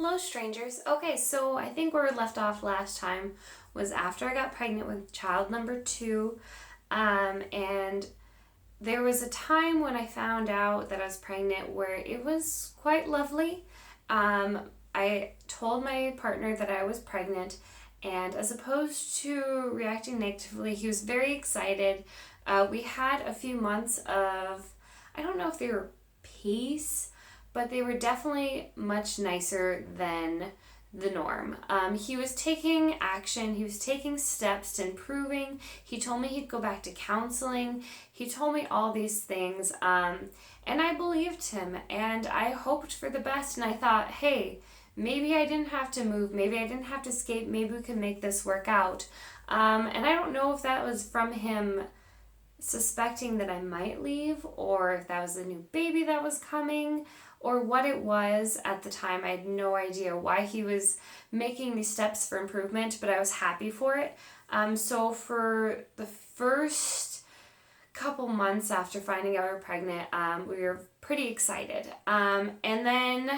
Hello, strangers. Okay, so I think where we left off last time was after I got pregnant with child number 2. And there was a time when I found out that I was pregnant where it was quite lovely. I told my partner that I was pregnant, and as opposed to reacting negatively, he was very excited. We had a few months of, I don't know if they were peace, but they were definitely much nicer than the norm. He was taking action, he was taking steps to improving. He told me he'd go back to counseling. He told me all these things, and I believed him, and I hoped for the best, and I thought, hey, maybe I didn't have to move, maybe I didn't have to escape, maybe we could make this work out. And I don't know if that was from him suspecting that I might leave, or if that was a new baby that was coming, or what it was at the time. I had no idea why he was making these steps for improvement, but I was happy for it. So for the first couple months after finding out we were pregnant, we were pretty excited. And then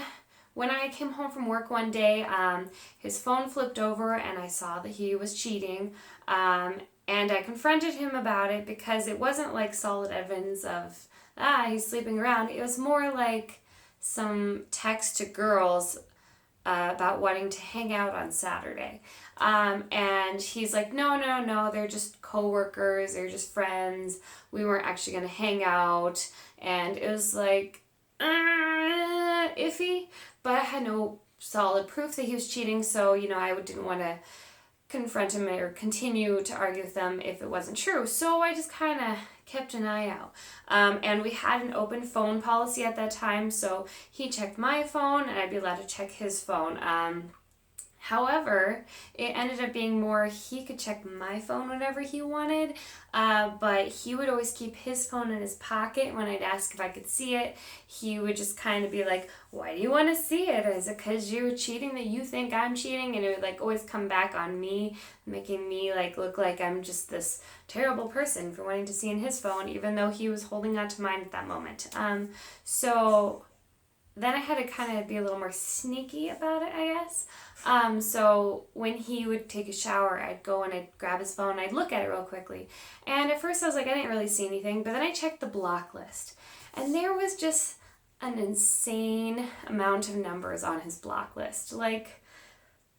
when I came home from work one day, his phone flipped over and I saw that he was cheating. And I confronted him about it because it wasn't like solid evidence of, he's sleeping around. It was more like some text to girls about wanting to hang out on Saturday. And he's like, no, they're just coworkers, they're just friends. We weren't actually going to hang out. And it was like, iffy, but I had no solid proof that he was cheating, so, I didn't want to confront him or continue to argue with them if it wasn't true. So I just kind of kept an eye out. And we had an open phone policy at that time, so he checked my phone and I'd be allowed to check his phone. However, it ended up being more he could check my phone whenever he wanted, but he would always keep his phone in his pocket. When I'd ask if I could see it, he would just kind of be like, why do you want to see it? Is it because you're cheating that you think I'm cheating? And it would always come back on me, making me look like I'm just this terrible person for wanting to see in his phone, even though he was holding on to mine at that moment. So then I had to kind of be a little more sneaky about it, I guess. So when he would take a shower, I'd go and I'd grab his phone, I'd look at it real quickly. And at first I was like, I didn't really see anything, but then I checked the block list. And there was just an insane amount of numbers on his block list.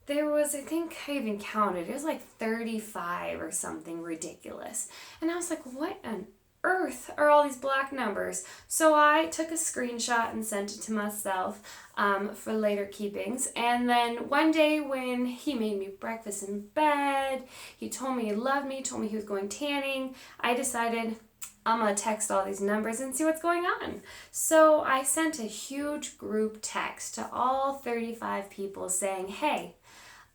There was, I think I even counted, it was 35 or something ridiculous. And I was like, what on earth are all these black numbers? So I took a screenshot and sent it to myself for later keepings. And then one day when he made me breakfast in bed, he told me he loved me, told me he was going tanning, I decided I'm going to text all these numbers and see what's going on. So I sent a huge group text to all 35 people saying, hey,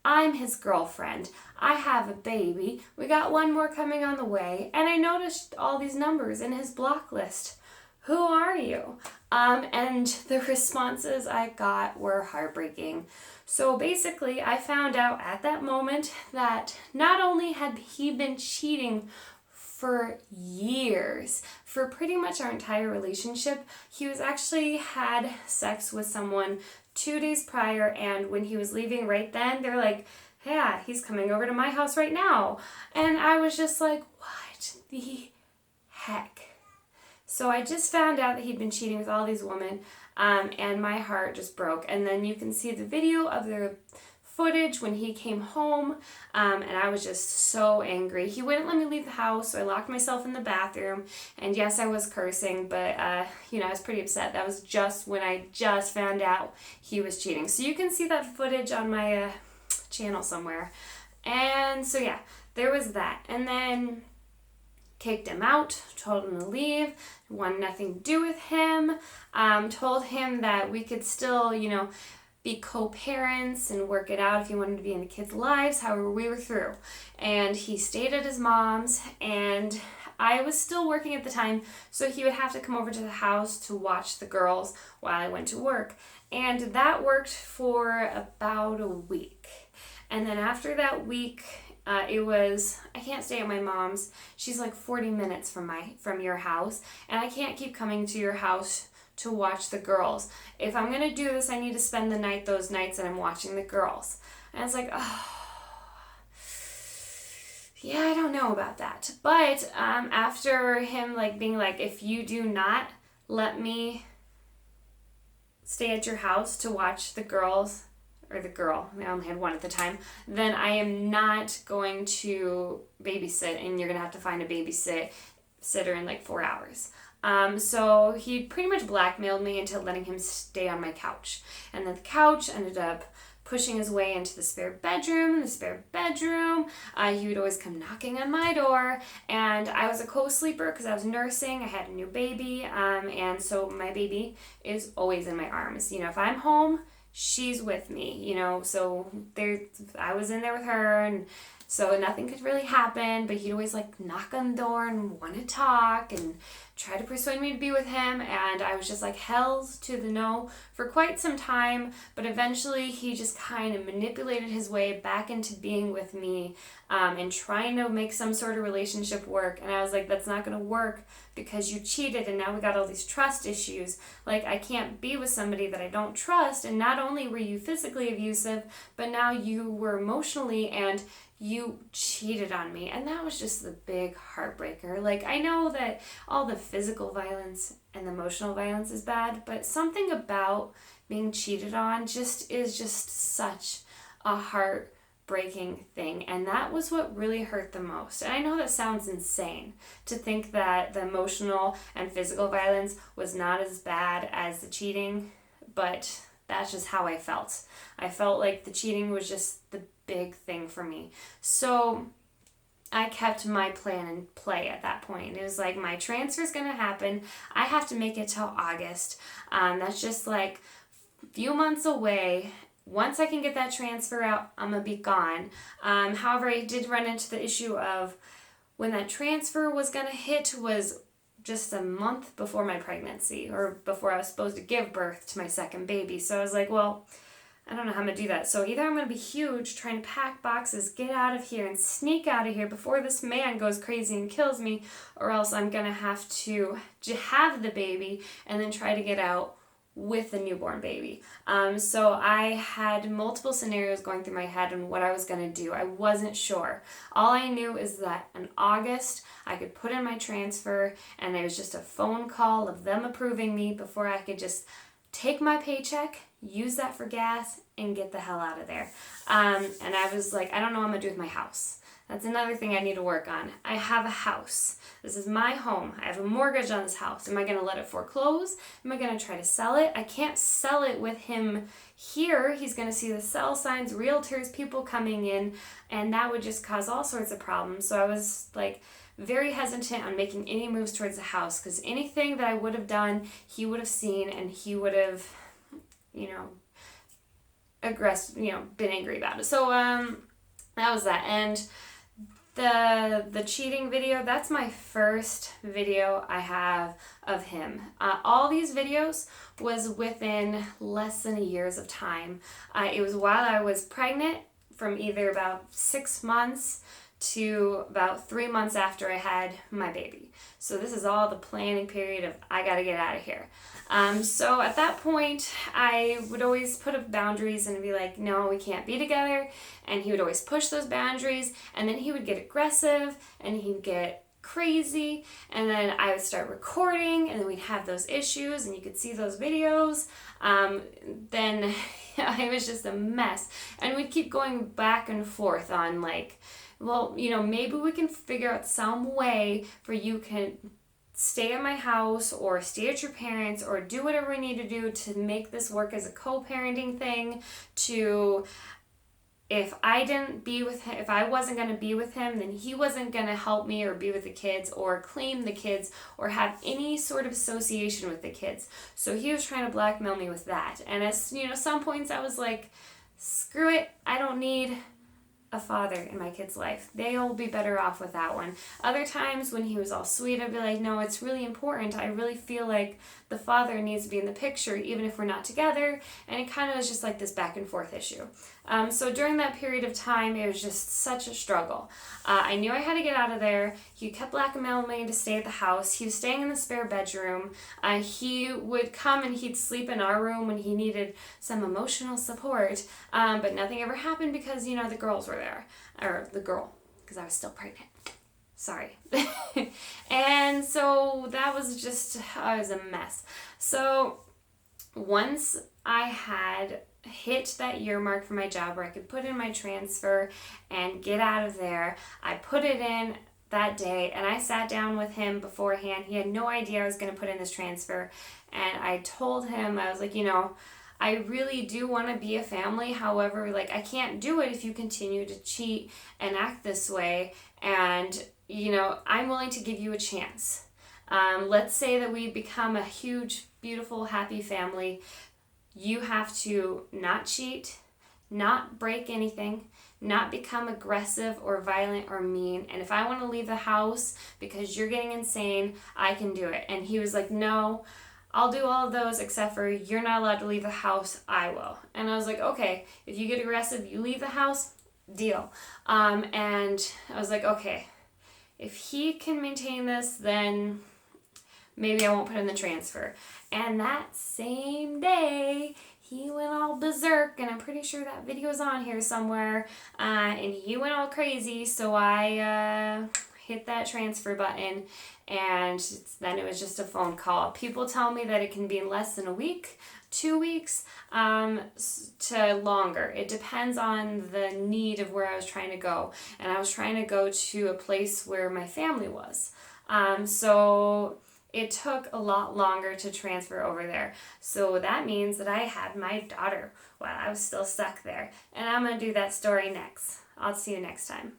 I'm his girlfriend. I have a baby. We got one more coming on the way. And I noticed all these numbers in his block list. Who are you? And the responses I got were heartbreaking. So basically, I found out at that moment that not only had he been cheating for years, for pretty much our entire relationship, he was actually had sex with someone 2 days prior, and when he was leaving right then, they're like, yeah, he's coming over to my house right now. And I was just like, what the heck? So I just found out that he'd been cheating with all these women, and my heart just broke. And then you can see the video of the footage when he came home, and I was just so angry. He wouldn't let me leave the house, so I locked myself in the bathroom, and yes, I was cursing, but I was pretty upset. That was just when I just found out he was cheating. So you can see that footage on my channel somewhere. And so yeah, there was that. And then kicked him out, told him to leave, wanted nothing to do with him, told him that we could still, be co-parents and work it out if he wanted to be in the kids' lives. However, we were through. And he stayed at his mom's, and I was still working at the time, so he would have to come over to the house to watch the girls while I went to work. And that worked for about a week. And then after that week, it was, I can't stay at my mom's. She's 40 minutes from your house, and I can't keep coming to your house to watch the girls. If I'm going to do this, I need to spend the night those nights that I'm watching the girls. And it's like, oh, yeah, I don't know about that. But after him like being like, if you do not let me stay at your house to watch the girls, or the girl, I only had one at the time, then I am not going to babysit, and you're going to have to find a babysitter in like 4 hours. So he pretty much blackmailed me into letting him stay on my couch. And then the couch ended up pushing his way into the spare bedroom. He would always come knocking on my door, and I was a co-sleeper because I was nursing. I had a new baby, and so my baby is always in my arms. You know, if I'm home, she's with me, you know, so I was in there with her, and so nothing could really happen, but he'd always like knock on the door and want to talk and try to persuade me to be with him, and I was just like hells to the no for quite some time, but eventually he just kind of manipulated his way back into being with me, and trying to make some sort of relationship work, and I was like, that's not going to work because you cheated, and now we got all these trust issues. Like, I can't be with somebody that I don't trust, and not only were you physically abusive, but now you were emotionally, and you cheated on me. And that was just the big heartbreaker. Like, I know that all the physical violence and the emotional violence is bad, but something about being cheated on is just such a heartbreaking thing. And that was what really hurt the most. And I know that sounds insane to think that the emotional and physical violence was not as bad as the cheating, but that's just how I felt. I felt like the cheating was just the big thing for me. So I kept my plan in play at that point. It was like, my transfer is going to happen. I have to make it till August. That's just like a few months away. Once I can get that transfer out, I'm going to be gone. However, I did run into the issue of when that transfer was going to hit was just a month before my pregnancy, or before I was supposed to give birth to my second baby. So I was like, well, I don't know how I'm going to do that. So either I'm going to be huge trying to pack boxes, get out of here, and sneak out of here before this man goes crazy and kills me, or else I'm going to have have the baby and then try to get out with the newborn baby. So I had multiple scenarios going through my head on what I was going to do. I wasn't sure. All I knew is that in August I could put in my transfer, and it was just a phone call of them approving me before I could just take my paycheck, use that for gas, and get the hell out of there. And I was like, I don't know what I'm going to do with my house. That's another thing I need to work on. I have a house. This is my home. I have a mortgage on this house. Am I going to let it foreclose? Am I going to try to sell it? I can't sell it with him here. He's going to see the sell signs, realtors, people coming in, and that would just cause all sorts of problems. So I was like very hesitant on making any moves towards the house, because anything that I would have done, he would have seen, and he would have, been angry about it. So that was that. And the cheating video, that's my first video I have of him. All these videos was within less than a year's of time. It was while I was pregnant, from either about 6 months to about 3 months after I had my baby. So this is all the planning period of, I gotta get out of here. So at that point, I would always put up boundaries and be like, no, we can't be together. And he would always push those boundaries, and then he would get aggressive, and he'd get crazy, and then I would start recording, and then we'd have those issues, and you could see those videos. Then it was just a mess. And we'd keep going back and forth on like, well, maybe we can figure out some way for you can stay at my house or stay at your parents or do whatever we need to do to make this work as a co-parenting thing. If I wasn't going to be with him, then he wasn't going to help me or be with the kids or claim the kids or have any sort of association with the kids. So he was trying to blackmail me with that. And as some points I was like, screw it, I don't need a father in my kid's life. They'll be better off with that one. Other times when he was all sweet, I'd be like, no, it's really important. I really feel like the father needs to be in the picture even if we're not together. And it kind of was just like this back and forth issue. So during that period of time, it was just such a struggle. I knew I had to get out of there. He kept blackmailing me to stay at the house. He was staying in the spare bedroom. He would come and he'd sleep in our room when he needed some emotional support. But nothing ever happened because, you know, the girls were there. Or the girl, because I was still pregnant. Sorry. And so that was just, I was a mess. So once I had hit that year mark for my job where I could put in my transfer and get out of there, I put it in that day and I sat down with him beforehand. He had no idea I was going to put in this transfer, and I told him, I was like, you know, I really do want to be a family. However, like, I can't do it if you continue to cheat and act this way. And, you know, I'm willing to give you a chance. Let's say that we become a huge, beautiful, happy family. You have to not cheat, not break anything, not become aggressive or violent or mean. And if I want to leave the house because you're getting insane, I can do it. And he was like, no, I'll do all of those except for you're not allowed to leave the house. I will. And I was like, okay, if you get aggressive, you leave the house, deal. And I was like, okay, if he can maintain this, then maybe I won't put in the transfer. And that same day, he went all berserk, and I'm pretty sure that video is on here somewhere, and he went all crazy, so I hit that transfer button, and then it was just a phone call. People tell me that it can be in less than a week, 2 weeks, to longer. It depends on the need of where I was trying to go, and I was trying to go to a place where my family was. So it took a lot longer to transfer over there. So that means that I had my daughter while I was still stuck there. And I'm going to do that story next. I'll see you next time.